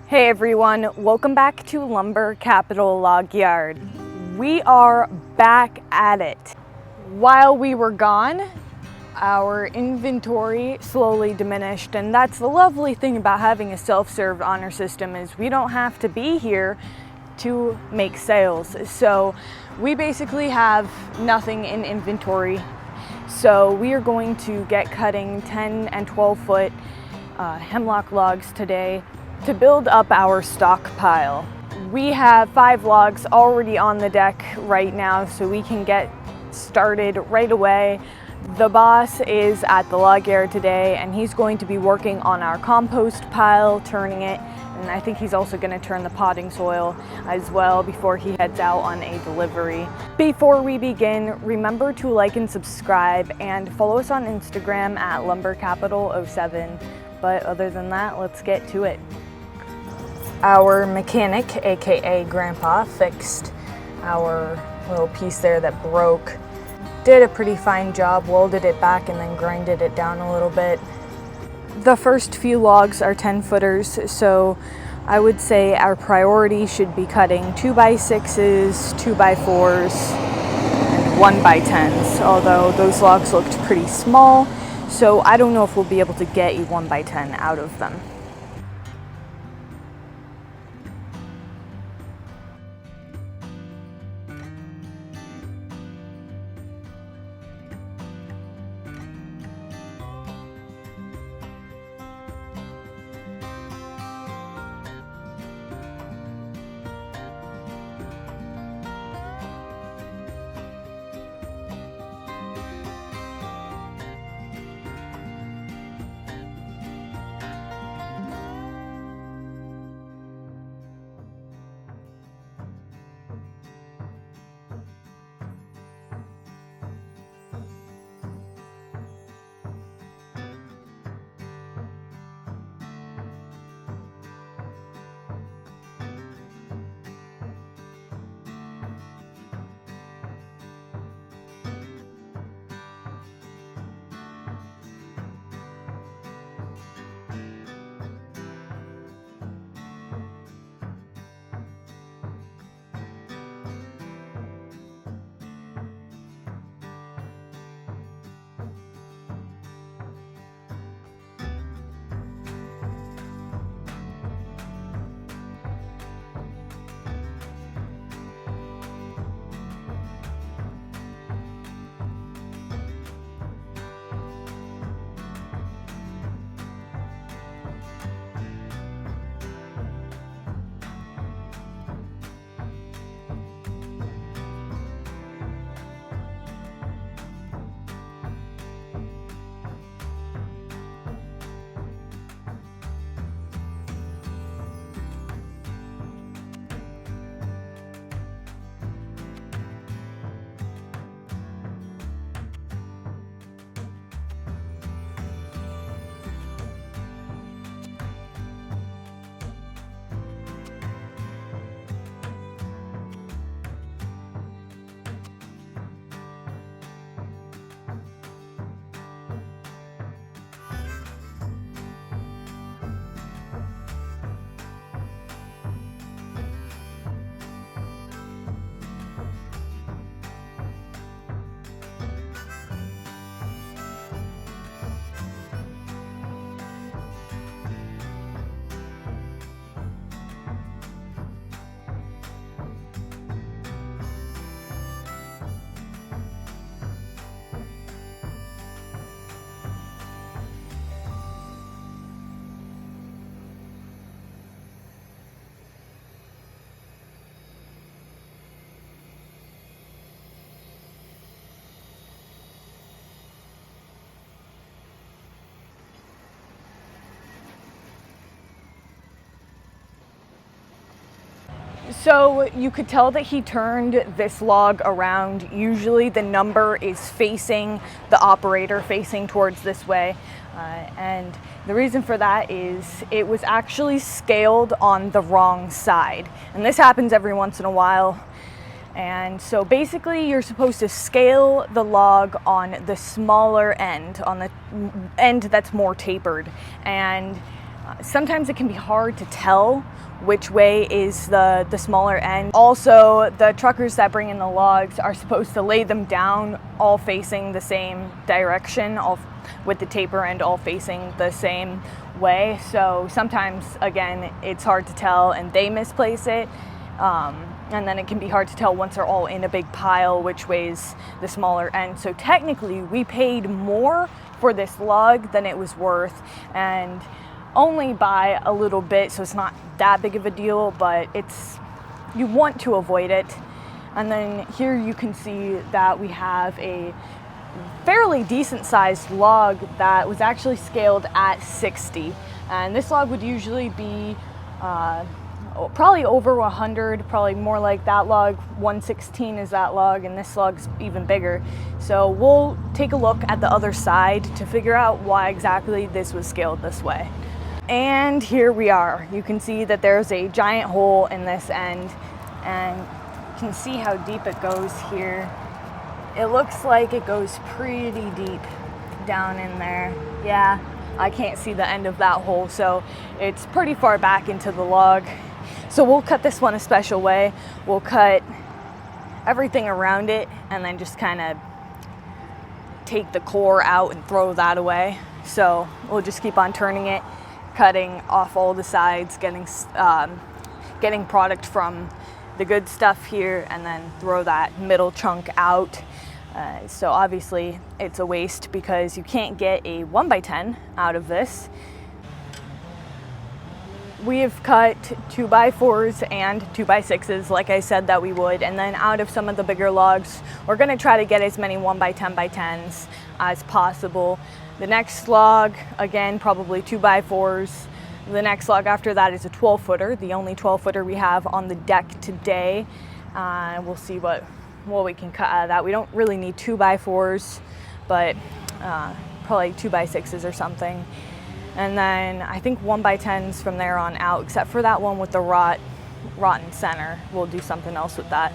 Hey everyone, welcome back to Lumber Capital Log Yard. We are back at it. While we were gone, our inventory slowly diminished, and that's the lovely thing about having a self-serve honor system is we don't have to be here to make sales. So we basically have nothing in inventory. So we are going to get cutting 10 and 12 foot hemlock logs today to build up our stockpile. We have 5 logs already on the deck right now, so we can get started right away. The boss is at the log yard today, and he's going to be working on our compost pile, turning it, and I think he's also going to turn the potting soil as well before he heads out on a delivery. Before we begin, remember to like and subscribe and follow us on Instagram at lumbercapital07. But other than that, let's get to it. Our mechanic, aka Grandpa, fixed our little piece there that broke. Did a pretty fine job, welded it back and then grinded it down a little bit. The first few logs are 10 footers, so I would say our priority should be cutting 2x6s, 2x4s, and 1x10s, although those logs looked pretty small, so I don't know if we'll be able to get a 1x10 out of them. So you could tell that he turned this log around. Usually the number is facing the operator, facing towards this way. And the reason for that is it was actually scaled on the wrong side. And this happens every once in a while. And so basically you're supposed to scale the log on the smaller end, on the end that's more tapered. And Sometimes it can be hard to tell which way is the smaller end. Also, the truckers that bring in the logs are supposed to lay them down all facing the same direction, all with the taper end all facing the same way. So sometimes, again, it's hard to tell and they misplace it. And then it can be hard to tell once they're all in a big pile which way's the smaller end. So technically, we paid more for this log than it was worth, and only by a little bit, so it's not that big of a deal, but you want to avoid it. And then here you can see that we have a fairly decent sized log that was actually scaled at 60. And this log would usually be probably over 100, probably more like that log. 1/16 is that log, and this log's even bigger. So we'll take a look at the other side to figure out why exactly this was scaled this way. And here we are. You can see that there's a giant hole in this end, and you can see how deep it goes here. It looks like it goes pretty deep down in there. Yeah, I can't see the end of that hole, so it's pretty far back into the log. So we'll cut this one a special way. We'll cut everything around it and then just kind of take the core out and throw that away. So we'll just keep on turning it, cutting off all the sides, getting product from the good stuff here, and then throw that middle chunk out. So obviously it's a waste because you can't get a 1x10 out of this. We have cut 2x4s and 2x6s like I said that we would, and then out of some of the bigger logs we're going to try to get as many 1x10x10s as possible. The next log, again, probably 2x4s. The next log after that is a 12-footer, the only 12-footer we have on the deck today. We'll see what we can cut out of that. We don't really need 2x4s, but probably 2x6s or something. And then I think 1x10s from there on out, except for that one with the rotten center. We'll do something else with that.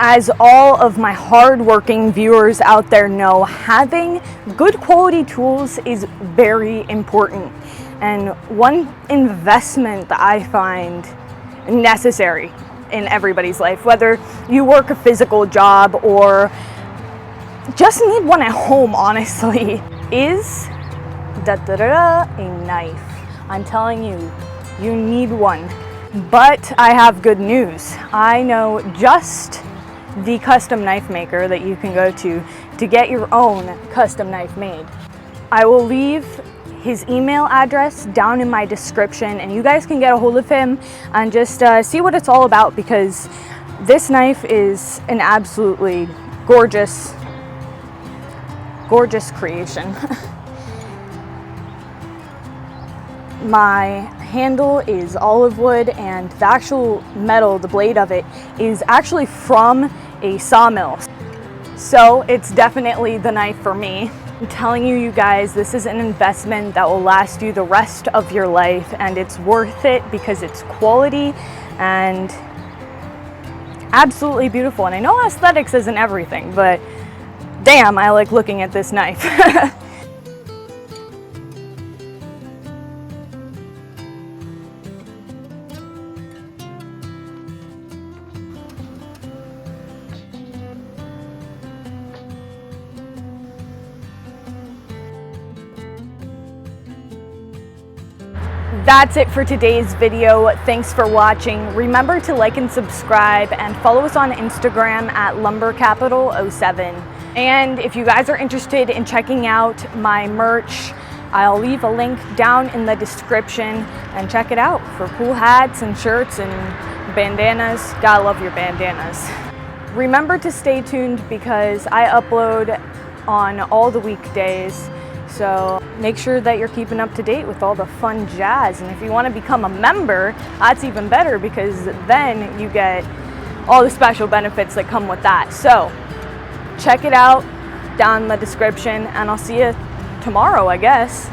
As all of my hard-working viewers out there know, having good quality tools is very important, and one investment that I find necessary in everybody's life, whether you work a physical job or just need one at home, honestly, is a knife. I'm telling you, you need one. But I have good news. I know just the custom knife maker that you can go to get your own custom knife made. I will leave his email address down in my description, and you guys can get a hold of him and just see what it's all about, because this knife is an absolutely gorgeous creation. My handle is olive wood, and the actual metal, the blade of it, is actually from a sawmill. So it's definitely the knife for me. I'm telling you guys, this is an investment that will last you the rest of your life, and it's worth it because it's quality and absolutely beautiful. And I know aesthetics isn't everything, but damn, I like looking at this knife. That's it for today's video. Thanks for watching. Remember to like and subscribe and follow us on Instagram at lumbercapital07. And if you guys are interested in checking out my merch, I'll leave a link down in the description and check it out for cool hats and shirts and bandanas. Gotta love your bandanas. Remember to stay tuned because I upload on all the weekdays. So make sure that you're keeping up to date with all the fun jazz. And if you want to become a member, that's even better because then you get all the special benefits that come with that. So check it out down in the description and I'll see you tomorrow, I guess.